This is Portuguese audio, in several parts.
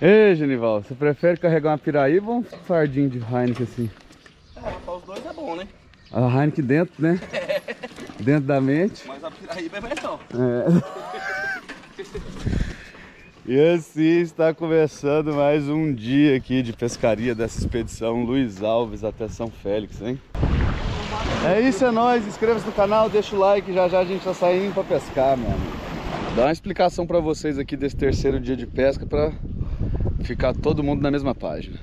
Ei, Genival, você prefere carregar uma piraíba ou um fardinho de Heineken assim? Para os dois é bom, né? A Heineken dentro, né? Dentro da mente. Mas a piraíba é melhor. E assim está começando mais um dia aqui de pescaria dessa expedição Luiz Alves até São Félix, hein? É isso, é nóis. Inscreva-se no canal, deixa o like, já já a gente tá saindo para pescar, meu amigo. Dá uma explicação para vocês aqui desse terceiro dia de pesca para ficar todo mundo na mesma página.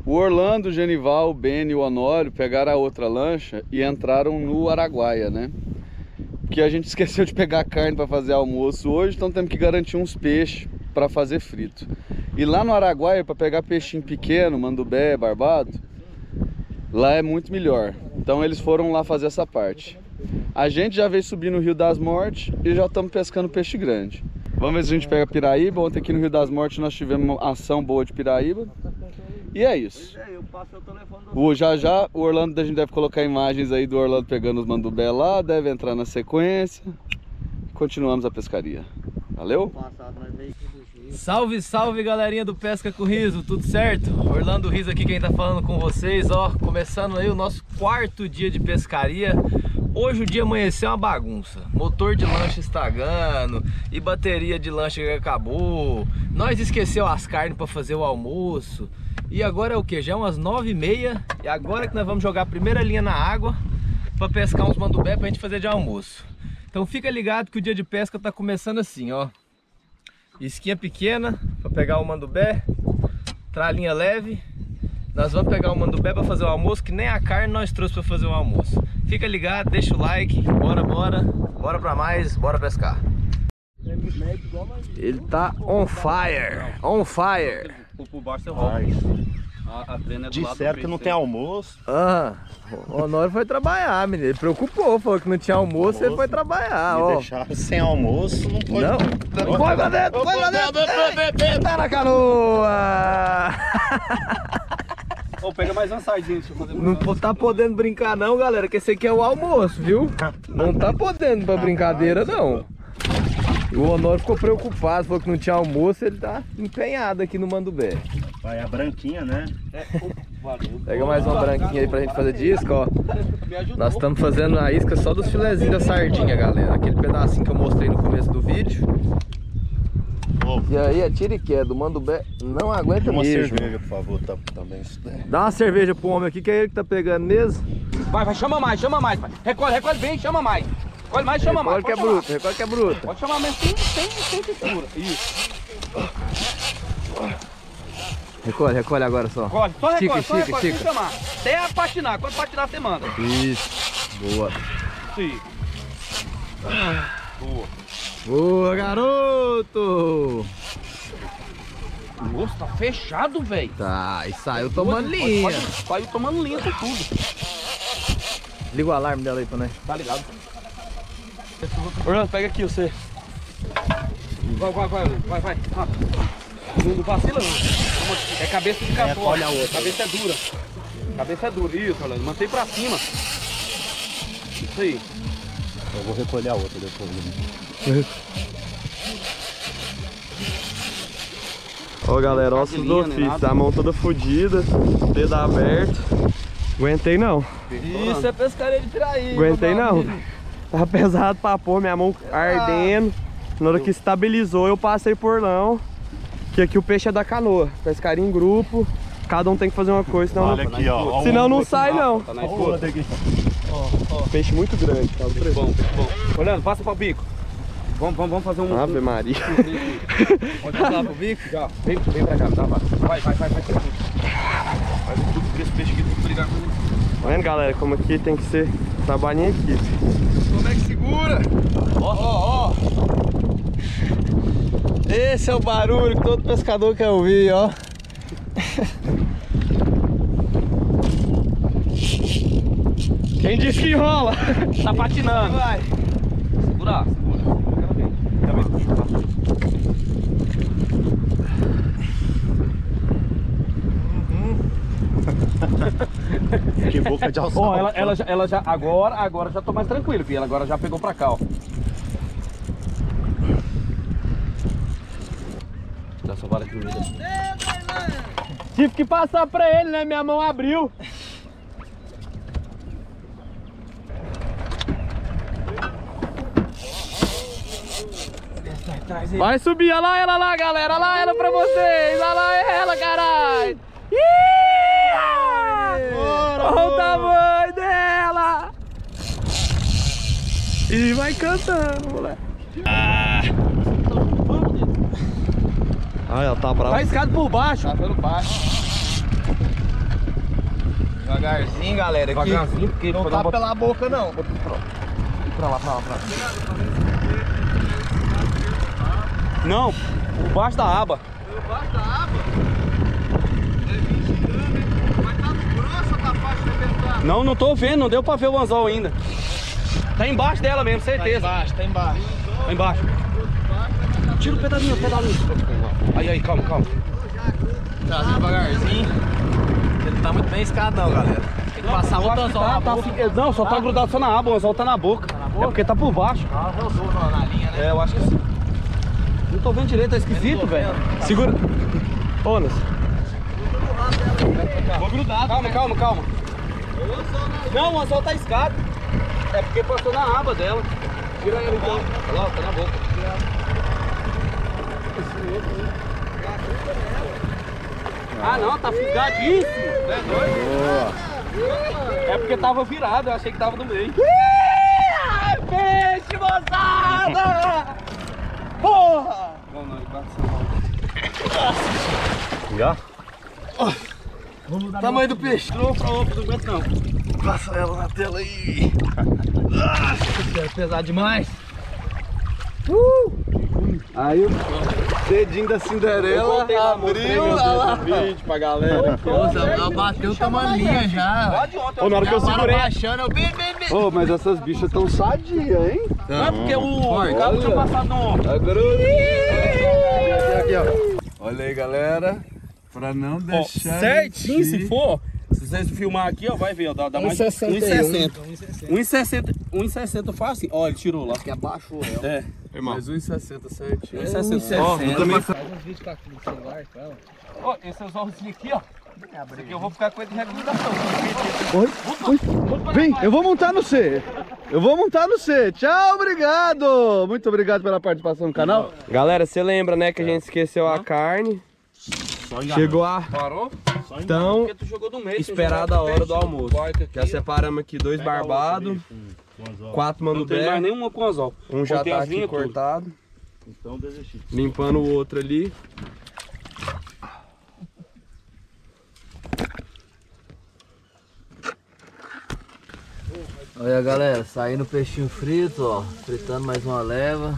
O Orlando, o Genival, o Beni e o Honório pegaram a outra lancha e entraram no Araguaia, né? Porque a gente esqueceu de pegar carne para fazer almoço hoje, então temos que garantir uns peixes para fazer frito. E lá no Araguaia, para pegar peixinho pequeno, mandubé, barbado, lá é muito melhor. Então eles foram lá fazer essa parte. A gente já veio subir no Rio das Mortes e já estamos pescando peixe grande. Vamos ver se a gente pega piraíba. Ontem aqui no Rio das Mortes nós tivemos uma ação boa de piraíba. E é isso. Já o Orlando, a gente deve colocar imagens aí do Orlando pegando os mandubé lá, deve entrar na sequência. Continuamos a pescaria. Valeu? Salve, salve galerinha do Pesca com Riso, tudo certo? Orlando Riso aqui, quem tá falando com vocês, ó. Começando aí o nosso quarto dia de pescaria. Hoje o dia amanheceu uma bagunça. Motor de lancha estragando e bateria de lancha que acabou. Nós esqueceu as carnes para fazer o almoço. E agora é o que? Já é umas 9h30 e agora que nós vamos jogar a primeira linha na água para pescar uns mandubé pra gente fazer de almoço. Então fica ligado que o dia de pesca tá começando assim, ó. Isquinha pequena para pegar o mandubé, tralinha leve. Nós vamos pegar o mandubé para fazer o almoço, que nem a carne nós trouxe para fazer o almoço. Fica ligado, deixa o like, bora pra mais, bora pescar. Ele tá on fire, on fire. Por baixo você rouba. A trena é do lado. Disseram que não tem almoço. O Honório foi trabalhar, menino. Ele preocupou, falou que não tinha almoço, ele foi trabalhar, Me ó. deixaram sem almoço, não pode. Não, foi pra dentro, foi pra dentro. Tá na canoa. Ô, pega mais uma sardinha, deixa eu fazer. Não tá podendo brincar não, galera, que esse aqui é o almoço, viu? Não tá podendo pra brincadeira, não. O Honório ficou preocupado, falou que não tinha almoço, ele tá empenhado aqui no mandubé. Vai a branquinha, né? Valeu. Pega mais uma branquinha aí pra gente fazer de isca, ó. Nós estamos fazendo a isca só dos filezinhos da sardinha, galera. Aquele pedacinho que eu mostrei no começo do vídeo. E aí a tira e queda, o mandubé não aguenta Uma mesmo. cerveja, por favor, também. Dá uma cerveja pro homem aqui, que é ele que tá pegando mesmo. Vai, chama mais, pai. Recolhe bem, chama mais. Recolhe mais, chama mais. Recolhe que é bruto, recolhe que é bruto. Pode chamar mesmo sem fissura. Isso. Recolhe agora só. Recolhe, só recolhe, Estica. sem chamar. Até patinar, quando patinar você manda. Isso, boa. Sim. Boa. Boa, garoto! Nossa, tá fechado, velho. Tá, e saiu tomando linha. Saiu tomando linha com tudo. Liga o alarme dela aí pra nós. Tá ligado? Orlando, pega aqui você. Vai. Não vacila não. É cabeça de cachorro. Olha a outra. Cabeça é dura. Cabeça é dura. Isso, Orlando. Mantém pra cima. Isso aí. Eu vou recolher a outra depois. Ó, galera, ossos do ofício. A mão toda fodida, dedo aberto. Aguentei não. Isso é pescaria de piraíba. Aguentei não. Tava pesado pra pôr, minha mão ardendo. Na hora que estabilizou, eu passei por não. Que aqui o peixe é da canoa. Pescaria em grupo. Cada um tem que fazer uma coisa, senão Olha não, aqui, ó. senão não sai não. Tá na escuta. Peixe muito grande, tá? Peixe bom. Olhando, passa para o bico. Vamos fazer um... Ave Maria. Pode passar pro bico? Já. Vem pra cá, tá? Vai. Vai tudo esse peixe aqui, tem que brigar com ele. Tá vendo, galera? Como aqui tem que ser trabalho em equipe. Como é que segura? Ó. Esse é o barulho que todo pescador quer ouvir, ó. Quem disse que enrola? Tá patinando. Vai. Segura. Que boca de alçada. Ó, ela já agora já tô mais tranquilo, filho. Ela agora já pegou pra cá, ó. Já só vai bala gruda. Tive que passar pra ele, né? Minha mão abriu. Vai subir, olha lá ela lá, galera. Olha lá ela pra vocês. Olha lá ela, caralho. Olha o tamanho dela. E vai cantando, moleque. Ah, ela tá brava. Vai escada por baixo. Tá pelo baixo. Devagarzinho, galera. Aqui. Devagarzinho, porque não tá pela boca, não. Pra lá. Não, por baixo da aba. Por baixo da aba? É 20 gramas, hein? Mas tá no grosso ou tá fácil de arrebentar? Não tô vendo, não deu pra ver o anzol ainda. Tá embaixo dela mesmo, certeza. Tá embaixo. Tá embaixo. Tira o pedalinho. Aí, calma. Trazer devagarzinho. Ele não tá muito bem escado não, galera. Tem que passar outro anzol na boca. Não, só tá grudado só na aba, o anzol tá na boca. É porque tá por baixo. Ah, rodou na linha, né? É, eu acho que sim. Não tô vendo direito, tá esquisito, velho. Segura. Onas. Vou grudar. Calma. Não, o anzol tá escado. É porque passou na aba dela. Tira ela então. Olha lá, tá na boca. Ah não, tá fisgadíssimo. É doido? É porque tava virado, eu achei que tava no meio. Peixe, moçada! Porra! Já? Tamanho do peixe. Não aguento não. Passa ela na tela aí. É pesado demais. Aí o dedinho da Cinderela abriu lá. Vídeo pra galera. Nossa, ela bateu tamaninha já. Ô, na hora que eu segurei. Baixando, Ô, mas essas bichas tão sadias, hein? Não é porque o carro tinha passado no ombro. Aqui, ó. Olha aí, galera. Pra não deixar. Certinho, se for. Se vocês filmar aqui, ó, vai ver, ó, dá mais 1,60. 1,60 faz assim. Ó, ele tirou lá. que abaixou ela. É, irmão. Mais 1,60 certinho. 1,60. Ó, eu também Faz uns vídeos com o celular com ela. Ó, esse anzolzinho aqui, ó. Esse aqui eu vou ficar com ele de recomendação. Vem, eu vou montar no C. Tchau, obrigado. Muito obrigado pela participação no canal. Galera, você lembra, né, que a gente esqueceu a carne. Chegou a... Parou? Então, Porque tu jogou do meio. esperada a hora do almoço. Corta aqui, Já separamos aqui 2 barbados, 4 Não tem mais manubé, nenhuma com anzol. um já Cortei tá as aqui linhas tudo. cortado, Então desisti. limpando o outro ali. Olha, galera, saindo o peixinho frito, ó, fritando mais uma leva.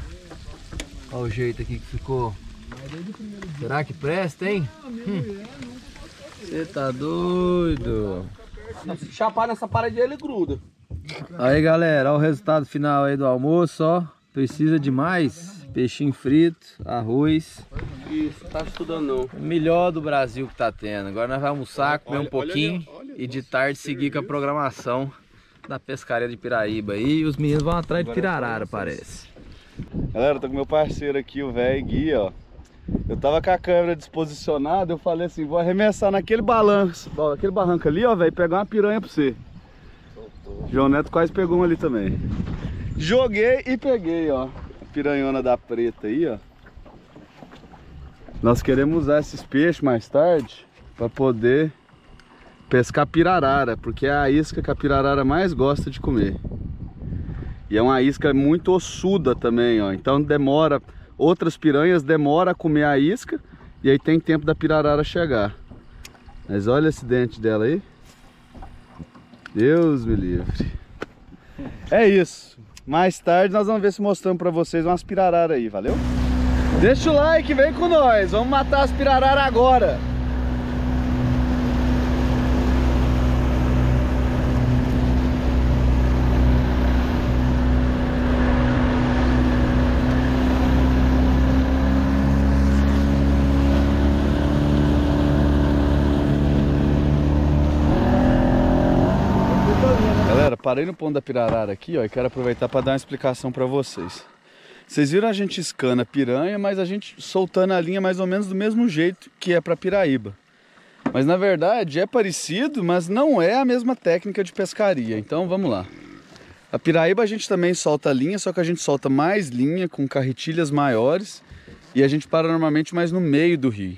Olha o jeito aqui que ficou. Será que presta, hein? Você tá doido? Se chapar nessa parede ele gruda. Aí, galera, olha o resultado final aí do almoço, ó. Precisa de mais peixinho frito, arroz. Isso, tá estudando não. O melhor do Brasil que tá tendo. Agora nós vamos almoçar, comer um pouquinho e de tarde seguir com a programação da pescaria de Piraíba aí. E os meninos vão atrás de pirarara, parece. Galera, tô com meu parceiro aqui, o velho Gui, ó. Eu tava com a câmera desposicionada, eu falei assim, vou arremessar naquele balanço, aquele barranco ali, ó, velho, pegar uma piranha pra você. João Neto quase pegou uma ali também. Joguei e peguei, ó, a piranhona da preta aí, ó. Nós queremos usar esses peixes mais tarde pra poder pescar pirarara, porque é a isca que a pirarara mais gosta de comer. E é uma isca muito ossuda também, ó. Então demora, outras piranhas demoram a comer a isca e aí tem tempo da pirarara chegar. Mas olha esse dente dela aí. Deus me livre. É isso. Mais tarde nós vamos ver se mostramos pra vocês umas pirararas aí, valeu? Deixa o like, vem com nós. Vamos matar as pirararas agora. Galera, parei no ponto da pirarara aqui, ó, e quero aproveitar para dar uma explicação para vocês. Vocês viram a gente escana piranha, mas a gente soltando a linha mais ou menos do mesmo jeito que é para piraíba. Mas na verdade é parecido, mas não é a mesma técnica de pescaria. Então vamos lá. A piraíba a gente também solta a linha, só que a gente solta mais linha com carretilhas maiores e a gente para normalmente mais no meio do rio.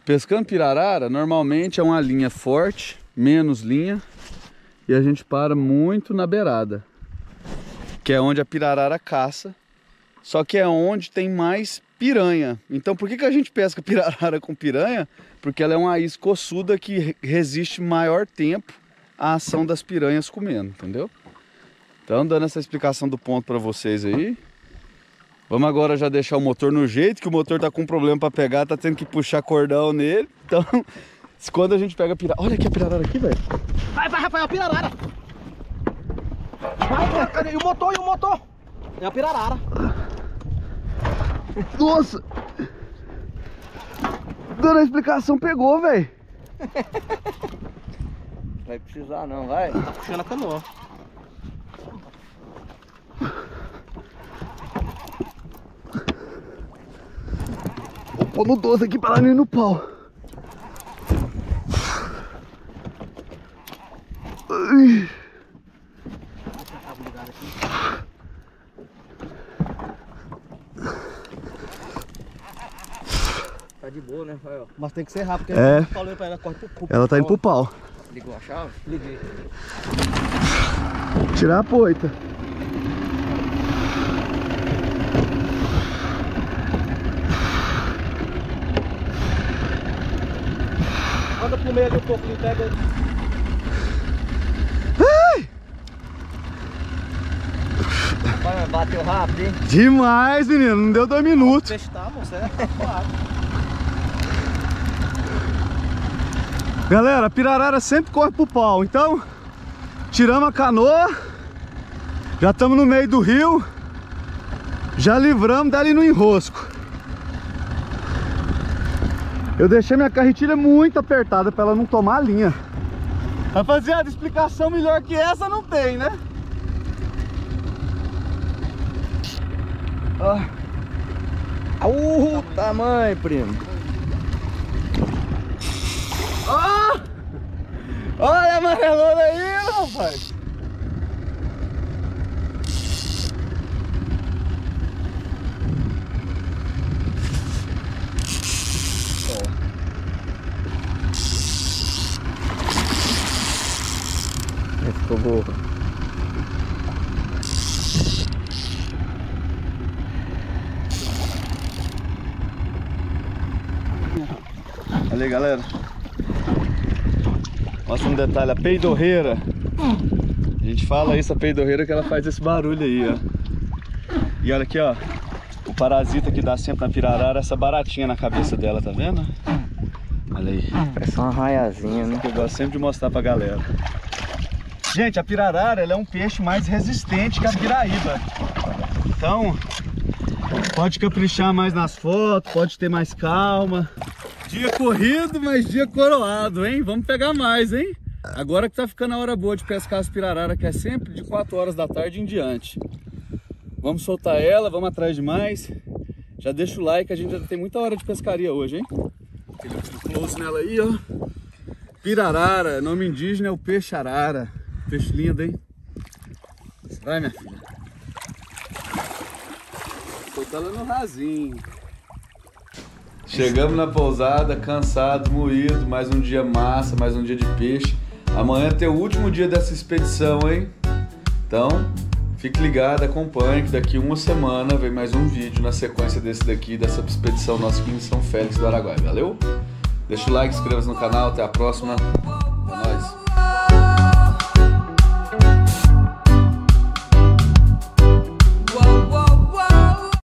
Pescando pirarara, normalmente é uma linha forte, menos linha, e a gente para muito na beirada, que é onde a pirarara caça. Só que é onde tem mais piranha. Então por que a gente pesca pirarara com piranha? Porque ela é uma isca ossuda que resiste maior tempo à ação das piranhas comendo, entendeu? Então dando essa explicação do ponto para vocês aí. Vamos agora já deixar o motor no jeito, que o motor tá com problema para pegar, tá tendo que puxar cordão nele. Então quando a gente pega a pirarara... Olha aqui a pirarara aqui, velho. Vai, Rafael, a pirarara. Vai, cadê? E o motor? É a pirarara. Nossa! Dando a explicação, pegou, velho. Vai precisar não, vai. Tá puxando a canoa. Vou pôr no 12 aqui pra ela não ir no pau. Ai. Tá de boa, né, Rafael? Mas tem que ser rápido, porque É. eu falei pra ela, corre pro Ela tá indo pro pau. Ligou a chave? Liguei. Tirar a poita. Anda pro meio ali um pouco, pega. Rapaz, bateu rápido, hein? Demais, menino. Não deu 2 minutos. Peixe tá, moço, é claro. Galera, a pirarara sempre corre pro pau. Então, tiramos a canoa. Já estamos no meio do rio. Já livramos dali no enrosco. Eu deixei minha carretilha muito apertada para ela não tomar a linha. Rapaziada, explicação melhor que essa não tem, né? O tamanho, primo. Olha a amarelona aí, rapaz. Ficou boa. Olha aí, galera. Mostra um detalhe, a peidorreira. A gente fala isso, a peidorreira, que ela faz esse barulho aí, ó. E olha aqui, ó. O parasita que dá sempre na pirarara, essa baratinha na cabeça dela, tá vendo? Olha aí. Parece uma raiazinha, né? Que eu gosto sempre de mostrar pra galera. Gente, a pirarara, ela é um peixe mais resistente que a piraíba. Então, pode caprichar mais nas fotos, pode ter mais calma. Dia corrido, mas dia coroado, hein? Vamos pegar mais, hein? Agora que tá ficando a hora boa de pescar as pirarara, que é sempre de 4 horas da tarde em diante. Vamos soltar ela, vamos atrás de mais. Já deixa o like, a gente já tem muita hora de pescaria hoje, hein? Aquele close nela aí, ó. Pirarara, nome indígena é o peixe arara. Peixe lindo, hein? Vai, minha filha. Soltar ela no rasinho. Chegamos na pousada, cansado, moído, mais um dia massa, mais um dia de peixe. Amanhã tem o último dia dessa expedição, hein? Então, fique ligado, acompanhe que daqui uma semana vem mais um vídeo na sequência desse daqui, dessa expedição nossa aqui em São Félix do Araguaia, valeu? Deixa o like, inscreva-se no canal, até a próxima. É nóis.